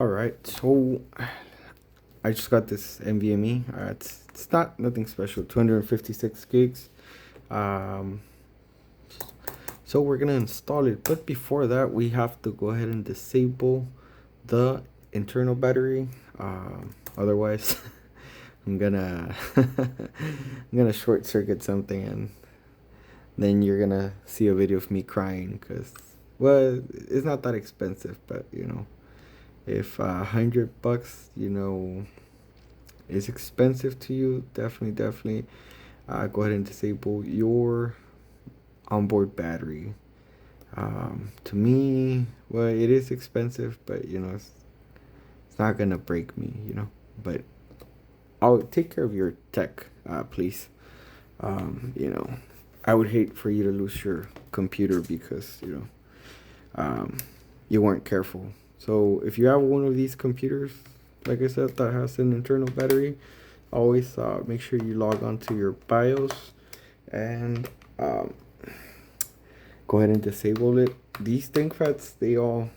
All right, so I just got this NVMe. It's not nothing special, 256 gigs. Um, so we're gonna install it, but before that, we have to go ahead and disable the internal battery. Otherwise, I'm gonna I'm gonna short circuit something, and then you're gonna see a video of me crying because well, it's not that expensive, but if $100, is expensive to you, definitely go ahead and disable your onboard battery. To me, well, it is expensive, but it's not gonna break me, But I'll take care of your tech, please. Um, you know, I would hate for you to lose your computer because um, you weren't careful. So if you have one of these computers, like I said, that has an internal battery, always make sure you log on to your BIOS and go ahead and disable it. These ThinkPads, they all,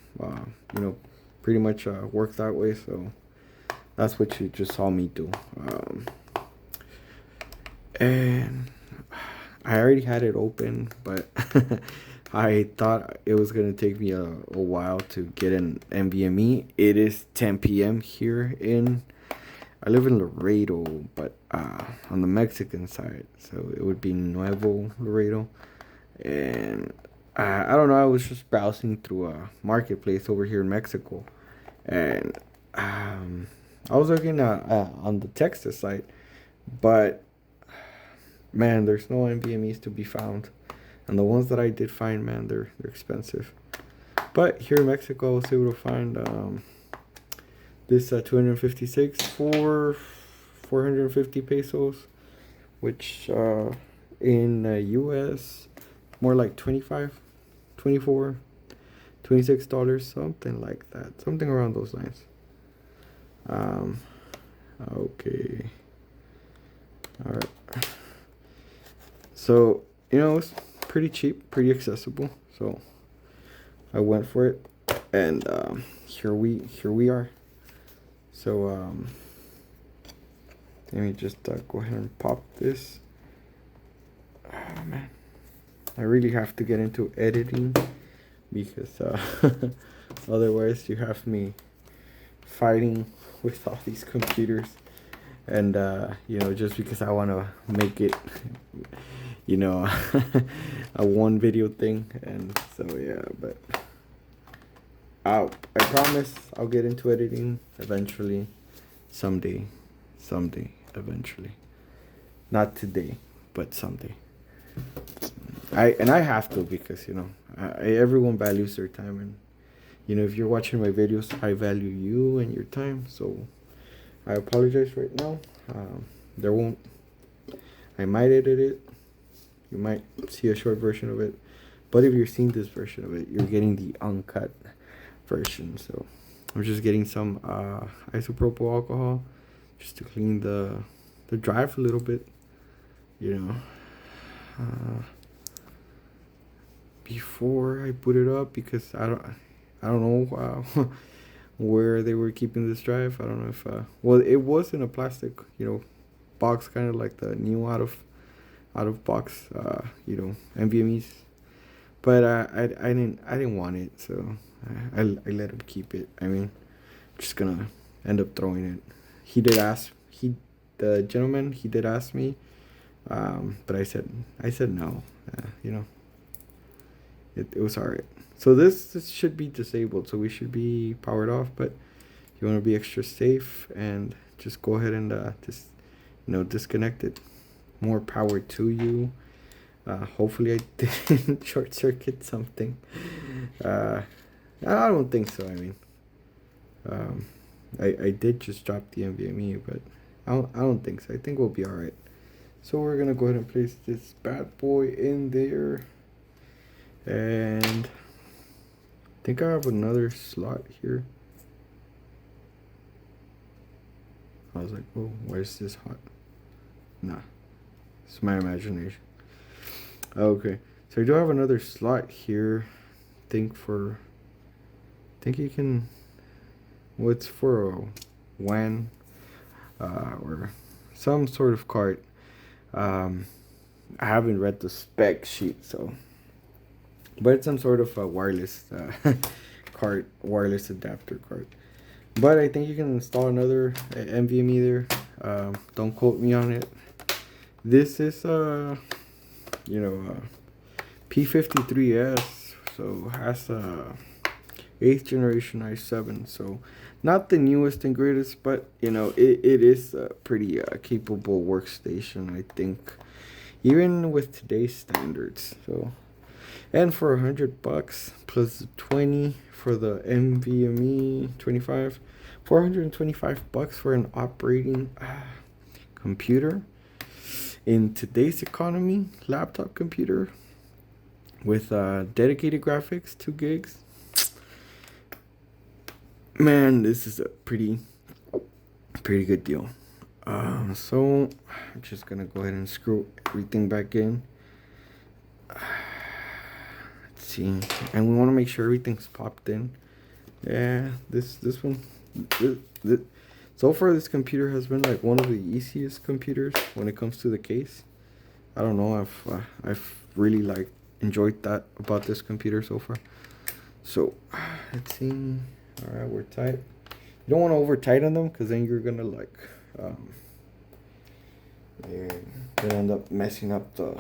pretty much work that way. So that's what you just saw me do. And I already had it open, but I thought it was gonna take me a while to get an NVMe. It is 10 p.m. here in. I live in Laredo, but on the Mexican side, so it would be Nuevo Laredo. And I don't know. I was just browsing through a marketplace over here in Mexico, and I was looking on the Texas site, but man, there's no NVMe's to be found. And the ones that I did find, man, they're expensive. But here in Mexico, I was able to find this 256 for 450 pesos, which in US more like 25, 24, $26, something like that, something around those lines. Okay, all right. So it's pretty cheap, pretty accessible. So I went for it, and here we are. So let me just go ahead and pop this. Oh man, I really have to get into editing because otherwise you have me fighting with all these computers, and just because I want to make it a one video thing. And so yeah, but I promise I'll get into editing eventually, someday, eventually. Not today, but someday. I have to because everyone values their time, and if you're watching my videos, I value you and your time. So I apologize right now. There won't. I might edit it. You might see a short version of it, but if you're seeing this version of it, you're getting the uncut version. So I'm just getting some isopropyl alcohol just to clean the drive a little bit, before I put it up, because I don't know where they were keeping this drive. I don't know if well, it was in a plastic box, kind of like the new out of box NVMe's, but I didn't want it, so I let him keep it. I mean, I'm just gonna end up throwing it. The gentleman, he did ask me, but I said no. It was alright. So this should be disabled, so we should be powered off. But you want to be extra safe and just go ahead and just disconnect it. More power to you. Hopefully I didn't short circuit something. I don't think so. I mean, I did just drop the NVMe, but I don't think so. I think we'll be alright. So we're gonna go ahead and place this bad boy in there, and I think I have another slot here. I was like, oh, why is this hot? Nah, it's my imagination. Okay, so I do have another slot here. I think you can what's for a WAN or some sort of card. I haven't read the spec sheet, so, but it's some sort of a wireless card, wireless adapter card. But I think you can install another NVMe there. Don't quote me on it. This is P53S, so has a 8th generation i7, so not the newest and greatest, but it is a pretty capable workstation, I think, even with today's standards. So, and for $100 plus the 20 for the NVMe 25, $425 for an operating computer in today's economy, laptop computer with dedicated graphics, 2 gigs. Man, this is a pretty good deal. So I'm just gonna go ahead and screw everything back in. Let's see, and we want to make sure everything's popped in. Yeah, this one. So far, this computer has been like one of the easiest computers when it comes to the case. I don't know. I've really enjoyed that about this computer so far. So let's see. All right, we're tight. You don't want to over tighten them because then you're gonna you're gonna end up messing up the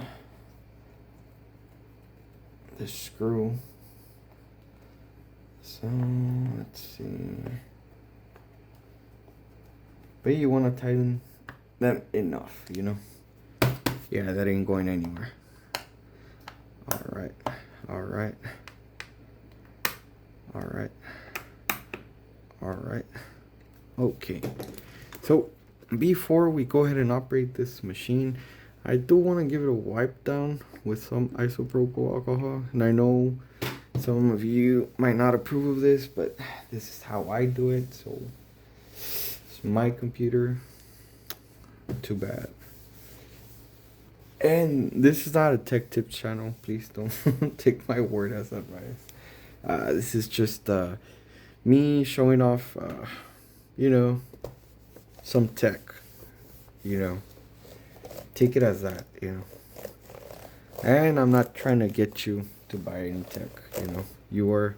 screw. So let's see. But you want to tighten them enough, Yeah, that ain't going anywhere. All right. Okay. So before we go ahead and operate this machine, I do want to give it a wipe down with some isopropyl alcohol. And I know some of you might not approve of this, but this is how I do it. So it's my computer. Too bad. And this is not a tech tips channel. Please don't take my word as advice. This is just me showing off, some tech. Take it as that, And I'm not trying to get you to buy any tech, You are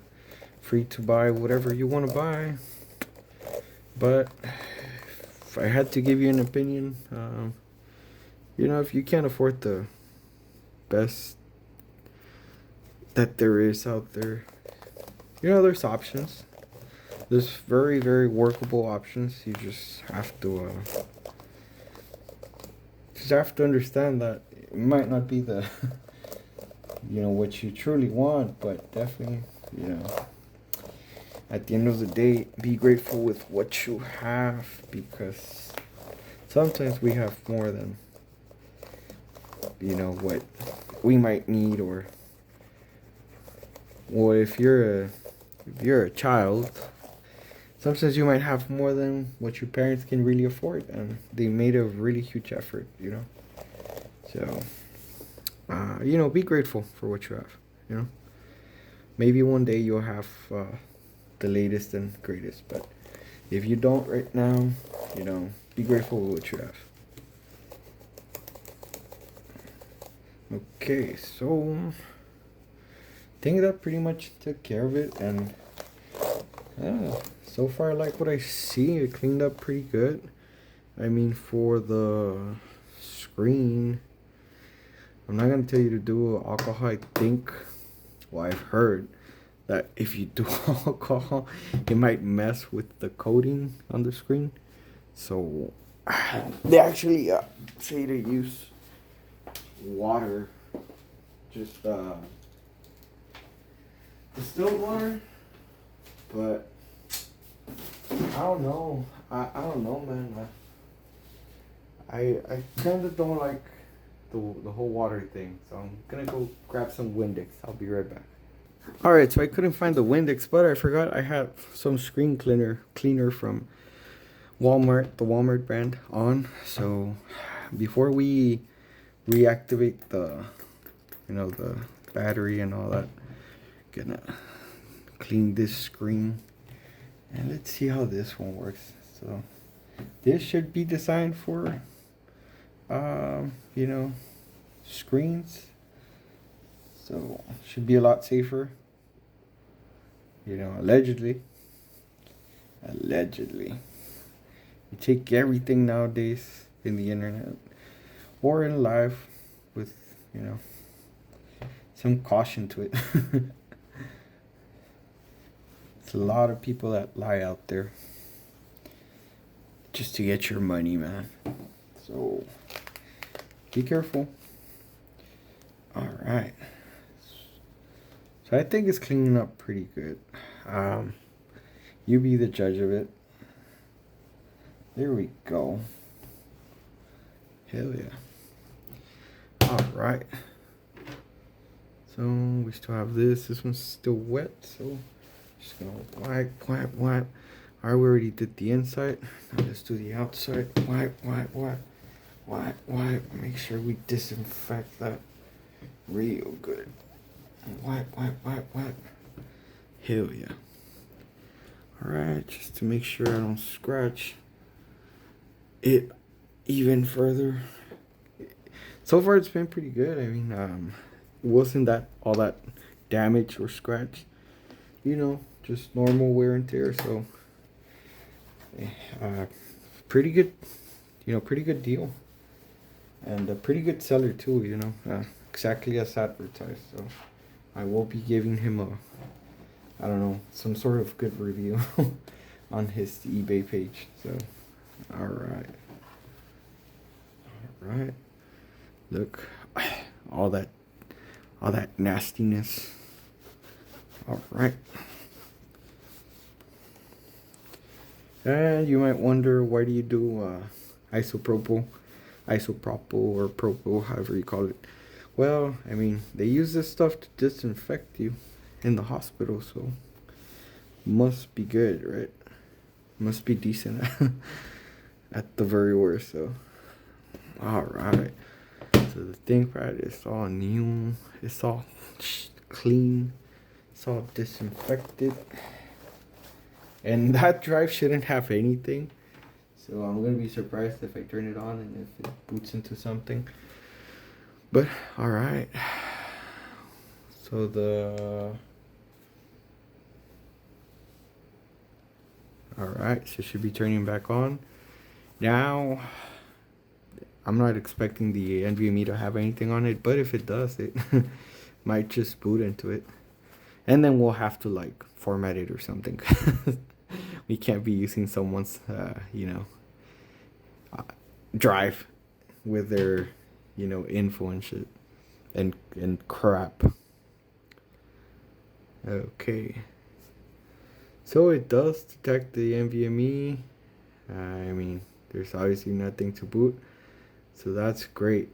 free to buy whatever you want to buy. But if I had to give you an opinion, if you can't afford the best that there is out there, there's options. There's very, very workable options. You just have to understand that it might not be the what you truly want, but definitely, at the end of the day, be grateful with what you have, because sometimes we have more than what we might need. Or if you're a child, sometimes you might have more than what your parents can really afford, and they made a really huge effort, So, be grateful for what you have, Maybe one day you'll have the latest and greatest, but if you don't right now, be grateful for what you have. Okay, so I think that pretty much took care of it, and so far I like what I see. It cleaned up pretty good. I mean, for the screen, I'm not gonna tell you to do alcohol. I think, well, I've heard that if you do alcohol, it might mess with the coating on the screen. So they actually say to use water, just distilled water, but I don't know. I don't know, man. I kind of don't like the whole water thing, so I'm gonna go grab some Windex. I'll be right back. Alright, so I couldn't find the Windex, but I forgot I had some screen cleaner from Walmart, the Walmart brand, on. So before we reactivate the the battery and all that, gonna clean this screen And let's see how this one works. So this should be designed for, you know, screens. So should be a lot safer. You know, allegedly. Allegedly. You take everything nowadays in the internet or in life with, you know, some caution to it. It's a lot of people that lie out there just to get your money, man. So be careful. All right. So I think it's cleaning up pretty good. You be the judge of it. There we go. Hell yeah. All right. So we still have this. This one's still wet, so just gonna wipe. All right, we already did the inside. Now let's do the outside. Wipe. Make sure we disinfect that real good. Wipe. Hell yeah. All right, just to make sure I don't scratch it even further. So far, it's been pretty good. I mean, it wasn't that all that damage or scratch. You know, just normal wear and tear. So, pretty good. You know, pretty good deal, and a pretty good seller too. You know, exactly as advertised. So, I will be giving him I don't know, some sort of good review on his eBay page. So, all right. Look, all that nastiness. All right. And you might wonder, why do you do isopropyl or propyl, however you call it? Well, I mean, they use this stuff to disinfect you in the hospital, so must be good, right? Must be decent at the very worst. So, all right. So the Thinkpad is all new. It's all clean. It's all disinfected. And that drive shouldn't have anything. So I'm gonna be surprised if I turn it on and if it boots into something. But all right. So Alright, so it should be turning back on. Now, I'm not expecting the NVMe to have anything on it, but if it does, it might just boot into it. And then we'll have to, like, format it or something. We can't be using someone's, drive with their, info and shit. And crap. Okay. So it does detect the NVMe. I mean, there's obviously nothing to boot. So that's great.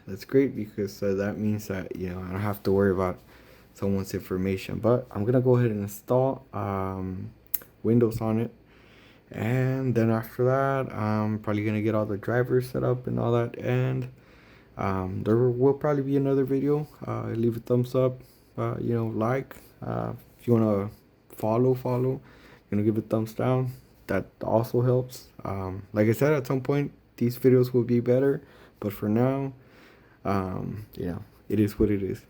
That's great because that means that, I don't have to worry about someone's information. But I'm going to go ahead and install Windows on it. And then after that, I'm probably going to get all the drivers set up and all that. And there will probably be another video. Leave a thumbs up, like. If you want to follow, give a thumbs down. That also helps. Like I said, at some point these videos will be better, but for now, it is what it is.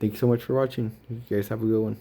Thank you so much for watching. You guys have a good one.